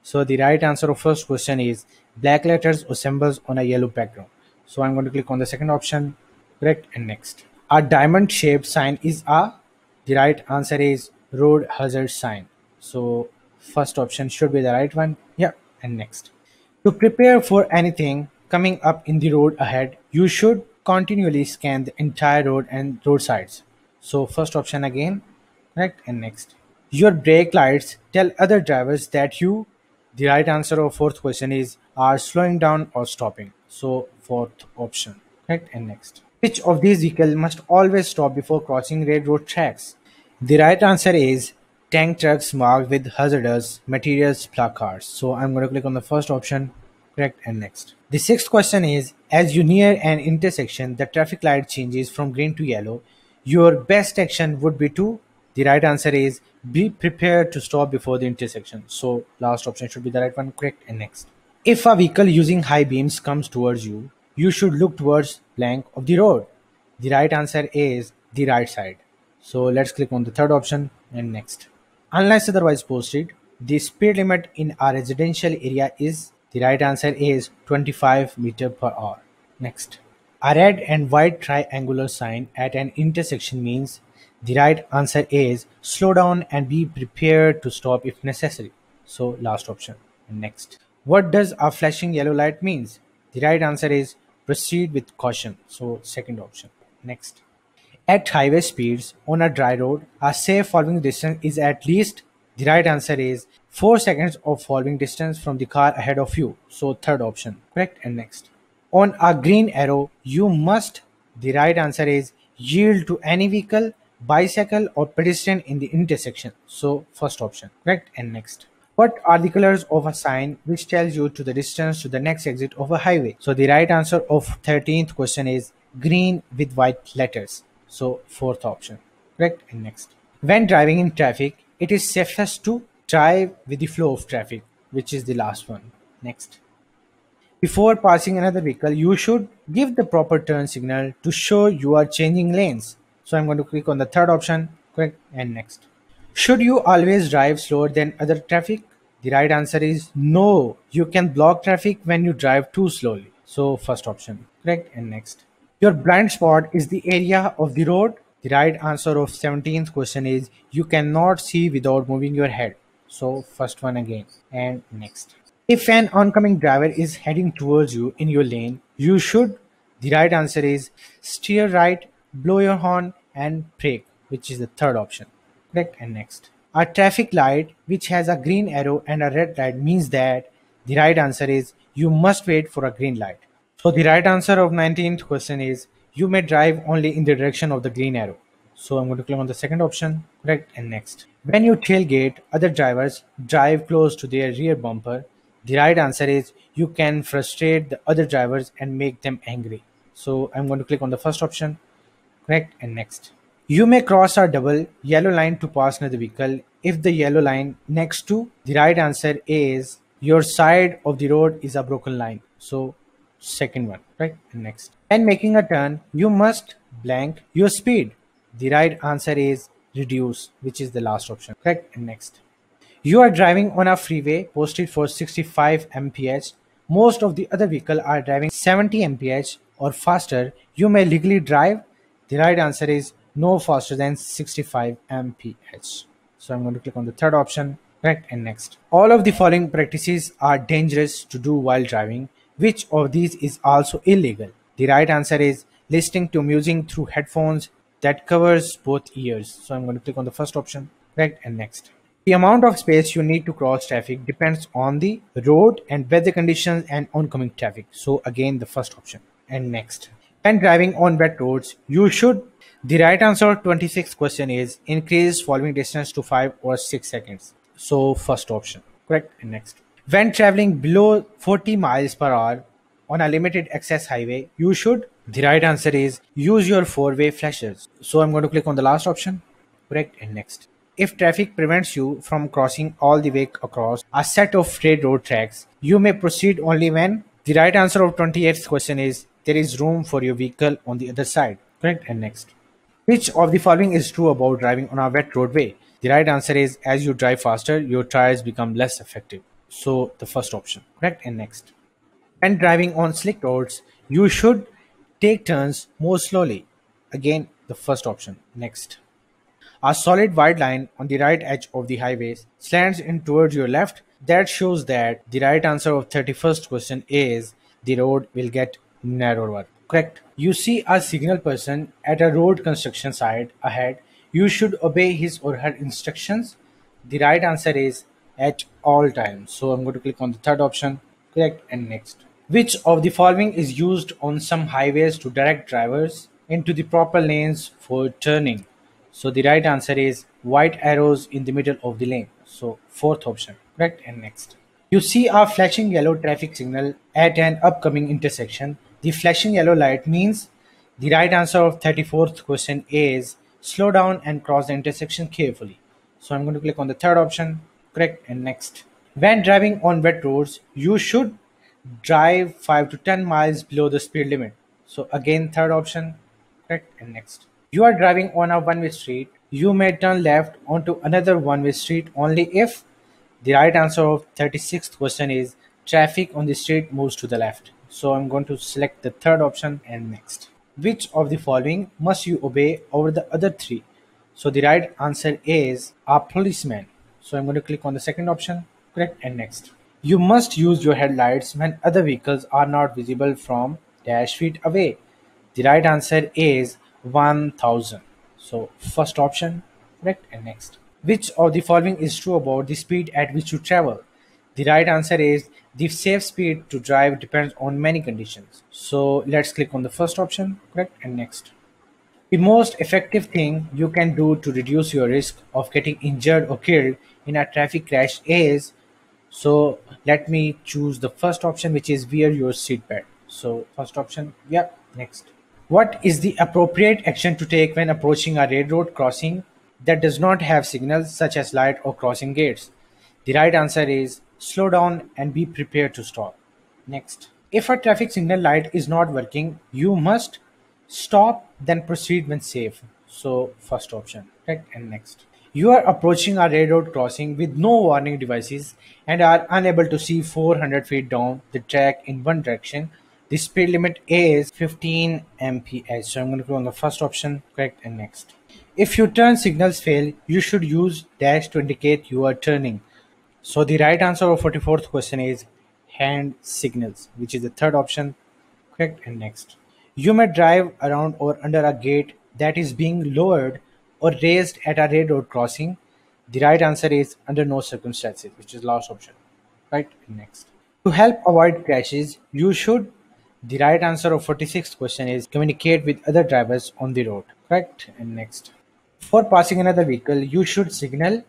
So the right answer of first question is black letters or symbols on a yellow background. So I'm going to click on the second option. Correct. And next. A diamond shaped sign is a. The right answer is road hazard sign. So first option should be the right one. Yeah. And next. To prepare for anything coming up in the road ahead, you should continually scan the entire road and roadsides. So first option again. Correct. And next. Your brake lights tell other drivers that you. The right answer of fourth question is are slowing down or stopping. So fourth option. Correct. And next. Which of these vehicles must always stop before crossing railroad tracks? The right answer is tank trucks marked with hazardous materials placards. So I'm going to click on the first option. Correct. And next. The sixth question is as you near an intersection, the traffic light changes from green to yellow. Your best action would be to. The right answer is be prepared to stop before the intersection. So last option should be the right one. Correct. And next. If a vehicle using high beams comes towards you, you should look towards blank of the road. The right answer is the right side. So let's click on the third option and next. Unless otherwise posted, the speed limit in a residential area is. The right answer is 25 meter per hour. Next. A red and white triangular sign at an intersection means. The right answer is slow down and be prepared to stop if necessary. So last option. And next. What does a flashing yellow light means? The right answer is proceed with caution. So second option. Next. At highway speeds on a dry road, a safe following distance is at least. The right answer is 4 seconds of following distance from the car ahead of you. So third option. Correct. And next. On a green arrow, you must. The right answer is yield to any vehicle, bicycle or pedestrian in the intersection. So first option. Correct. And next. What are the colors of a sign which tells you to the distance to the next exit of a highway? So the right answer of 13th question is green with white letters. So fourth option. Correct. And next. When driving in traffic, it is safest to drive with the flow of traffic, which is the last one. Next. Before passing another vehicle, you should give the proper turn signal to show you are changing lanes. So I'm going to click on the third option. Correct. And next. Should you always drive slower than other traffic? The right answer is no. You can block traffic when you drive too slowly. So first option. Correct. And next. Your blind spot is the area of the road. The right answer of 17th question is you cannot see without moving your head. So first one again and next. If an oncoming driver is heading towards you in your lane, you should. The right answer is steer right, blow your horn and brake, which is the third option. Correct. And next. A traffic light which has a green arrow and a red light means that. The right answer is you must wait for a green light. So the right answer of 19th question is you may drive only in the direction of the green arrow. So I'm going to click on the second option. Correct. And next. When you tailgate, other drivers drive close to their rear bumper. The right answer is you can frustrate the other drivers and make them angry. So I'm going to click on the first option. Correct. And next. You may cross a double yellow line to pass another vehicle if the yellow line next to. The right answer is your side of the road is a broken line. So second one. Right. And next. When making a turn, you must blank your speed. The right answer is reduce, which is the last option. Correct. And next. You are driving on a freeway posted for 65 mph. Most of the other vehicles are driving 70 mph or faster. You may legally drive. The right answer is no faster than 65 mph. So I'm going to click on the third option. Correct. And next. All of the following practices are dangerous to do while driving. Which of these is also illegal? The right answer is listening to music through headphones, that covers both ears. So I'm going to click on the first option, correct, and next. The amount of space you need to cross traffic depends on the road and weather conditions and oncoming traffic. So again, the first option and next. When driving on wet roads, you should. The right answer to 26th question is increase following distance to 5 or 6 seconds. So first option, correct, and next. When traveling below 40 miles per hour on a limited access highway, you should. The right answer is use your four-way flashers. So I'm going to click on the last option, correct, and next. If traffic prevents you from crossing all the way across a set of straight road tracks, you may proceed only when. The right answer of 28th question is there is room for your vehicle on the other side, correct, and next. Which of the following is true about driving on a wet roadway? The right answer is as you drive faster, your tires become less effective. So the first option, correct, and next. When driving on slick roads, you should take turns more slowly. Again, the first option, next. A solid wide line on the right edge of the highway slants in towards your left. That shows that the right answer of 31st question is the road will get narrower. Correct. You see a signal person at a road construction site ahead. You should obey his or her instructions. The right answer is at all times. So I'm going to click on the third option. Correct, and next. Which of the following is used on some highways to direct drivers into the proper lanes for turning? So the right answer is white arrows in the middle of the lane. So fourth option, correct, and next. You see a flashing yellow traffic signal at an upcoming intersection. The flashing yellow light means. The right answer of 34th question is slow down and cross the intersection carefully. So I'm going to click on the third option, correct, and next. When driving on wet roads, you should drive 5 to 10 miles below the speed limit. So again, third option, correct, and next. You are driving on a one-way street. You may turn left onto another one-way street only if. The right answer of 36th question is traffic on the street moves to the left. So I'm going to select the third option and next. Which of the following must you obey over the other three? So the right answer is a policeman. So I'm going to click on the second option, correct, and next. You must use your headlights when other vehicles are not visible from dash feet away. The right answer is 1000. So first option, correct, and next. Which of the following is true about the speed at which you travel? The right answer is the safe speed to drive depends on many conditions. So let's click on the first option, correct, and next. The most effective thing you can do to reduce your risk of getting injured or killed in a traffic crash is. So let me choose the first option, which is wear your seatbelt. So first option, yeah, next. What is the appropriate action to take when approaching a railroad crossing that does not have signals such as light or crossing gates? The right answer is slow down and be prepared to stop. Next. If a traffic signal light is not working, you must stop, then proceed when safe. So first option, right, and next. You are approaching a railroad crossing with no warning devices and are unable to see 400 feet down the track in one direction. The speed limit is 15 mph. So I'm going to go on the first option, correct, and next. If your turn signals fail, you should use dash to indicate you are turning. So the right answer of 44th question is hand signals, which is the third option, correct, and next. You may drive around or under a gate that is being lowered or raised at a railroad crossing. The right answer is under no circumstances, which is last option, right, and next. To help avoid crashes, you should. The right answer of 46th question is communicate with other drivers on the road, correct, and next. Before passing another vehicle, you should signal.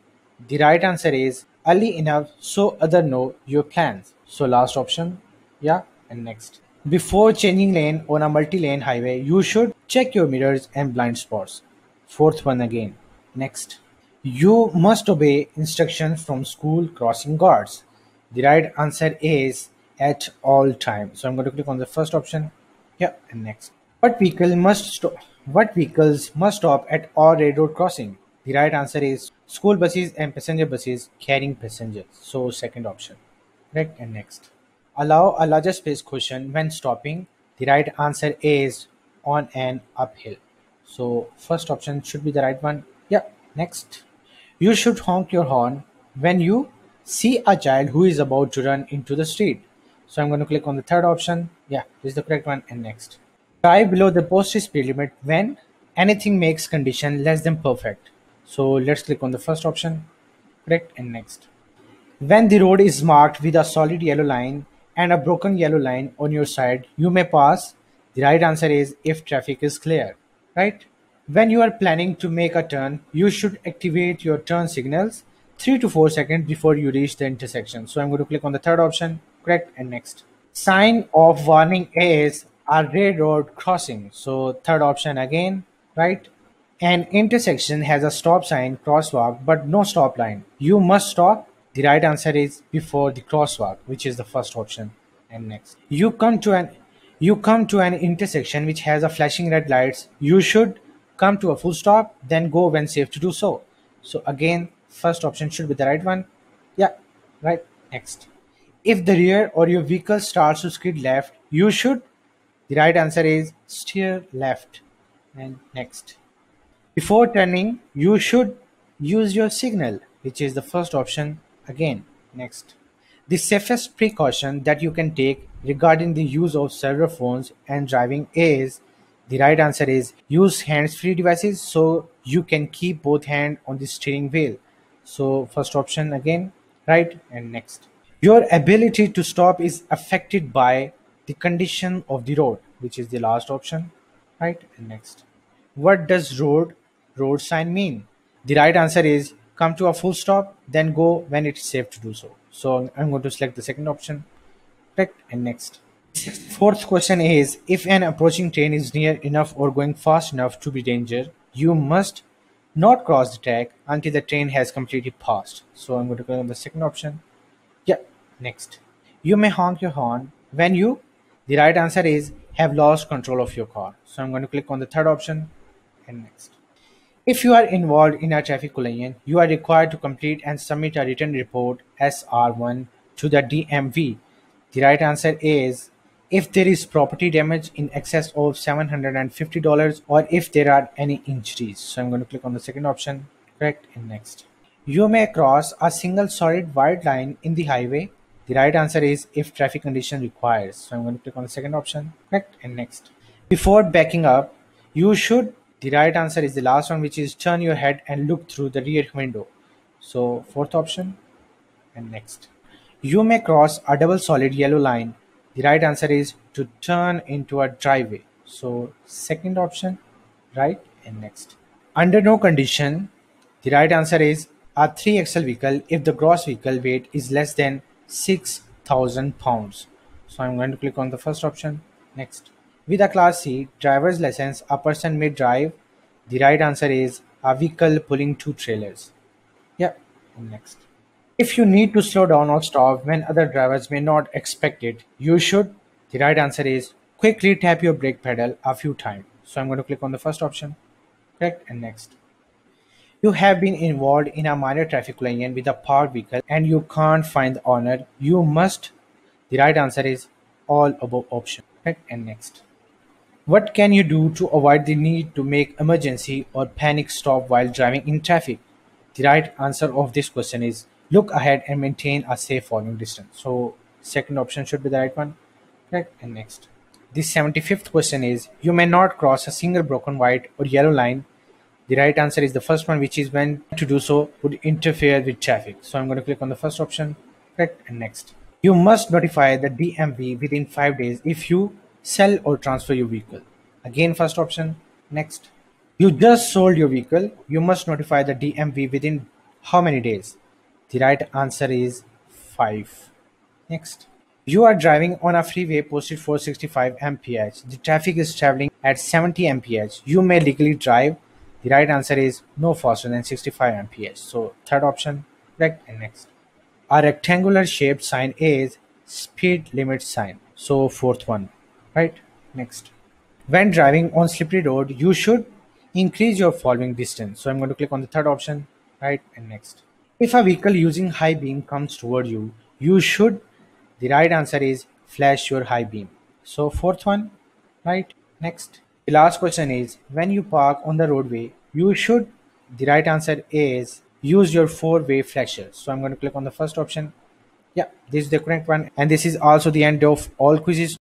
The right answer is early enough so other know your plans. So last option, yeah, and next. Before changing lane on a multi-lane highway, you should check your mirrors and blind spots. Fourth one again. Next. You must obey instructions from school crossing guards. The right answer is at all times. So I'm going to click on the first option. Yeah, and next. What vehicle must stop? What vehicles must stop at all railroad crossing? The right answer is school buses and passenger buses carrying passengers. So second option. Correct, and next. Allow a larger space cushion when stopping. The right answer is on an uphill. So first option should be the right one. Yeah, next. You should honk your horn when you see a child who is about to run into the street. So I'm going to click on the third option. Yeah, this is the correct one, and next. Drive below the posted speed limit when. Anything makes condition less than perfect. So let's click on the first option. Correct, and next. When the road is marked with a solid yellow line and a broken yellow line on your side, you may pass. The right answer is if traffic is clear. Right? When you are planning to make a turn, you should activate your turn signals 3 to 4 seconds before you reach the intersection. So I'm going to click on the third option. Correct, and next. Sign of warning is a railroad crossing. So third option again, right? An intersection has a stop sign, crosswalk, but no stop line. You must stop. The right answer is before the crosswalk, which is the first option. And next, you come to an intersection which has a flashing red lights. You should come to a full stop, then go when safe to do so. So again, first option should be the right one. Yeah, right. Next, if the rear or your vehicle starts to skid left, you should. The right answer is steer left. And next, before turning, you should use your signal, which is the first option again. Next. The safest precaution that you can take regarding the use of cellular phones and driving is the right answer is use hands-free devices so you can keep both hands on the steering wheel. So first option again, right? And next. Your ability to stop is affected by the condition of the road, which is the last option, right? And next. What does road sign mean? The right answer is come to a full stop, then go when it's safe to do so. So I'm going to select the second option, correct, and next. Fourth question is if an approaching train is near enough or going fast enough to be danger, you must not cross the track until the train has completely passed. So I'm going to click on the second option. Yeah, next. You may honk your horn when you. The right answer is have lost control of your car. So I'm going to click on the third option and next. If you are involved in a traffic collision, you are required to complete and submit a written report SR1 to the DMV. The right answer is if there is property damage in excess of $750 or if there are any injuries. So I'm going to click on the second option, correct, and next. You may cross a single solid white line in the highway. The right answer is if traffic condition requires. So I'm going to click on the second option, correct, and next. Before backing up, you should. The right answer is the last one, which is turn your head and look through the rear window. So fourth option and next. You may cross a double solid yellow line. The right answer is to turn into a driveway. So second option, right, and next. Under no condition, the right answer is a 3XL vehicle if the gross vehicle weight is less than 6,000 pounds. So I'm going to click on the first option. Next. With a Class C driver's license, a person may drive. The right answer is a vehicle pulling two trailers. Yeah, and next. If you need to slow down or stop when other drivers may not expect it, you should. The right answer is quickly tap your brake pedal a few times. So I'm going to click on the first option. Correct, and next. You have been involved in a minor traffic collision with a parked vehicle and you can't find the owner. You must. The right answer is all above option. Correct, and next. What can you do to avoid the need to make emergency or panic stop while driving in traffic? The right answer of this question is look ahead and maintain a safe following distance. So second option should be the right one. Correct, and next. The 75th question is you may not cross a single broken white or yellow line. The right answer is the first one, which is when to do so would interfere with traffic. So I'm going to click on the first option. Correct, and next. You must notify the DMV within 5 days if you sell or transfer your vehicle. Again, first option. Next. You just sold your vehicle. You must notify the DMV within how many days? The right answer is 5. Next. You are driving on a freeway posted for 65 mph. The traffic is traveling at 70 mph. You may legally drive. The right answer is no faster than 65 mph. So third option, correct, and next. A rectangular shaped sign is speed limit sign. So fourth one, right? Next. When driving on slippery road, you should increase your following distance. So I'm going to click on the third option, right, and next. If a vehicle using high beam comes toward you, you should. The right answer is flash your high beam. So fourth one, right, next. The last question is when you park on the roadway, you should. The right answer is use your four-way flasher. So I'm going to click on the first option. Yeah, this is the correct one. And this is also the end of all quizzes.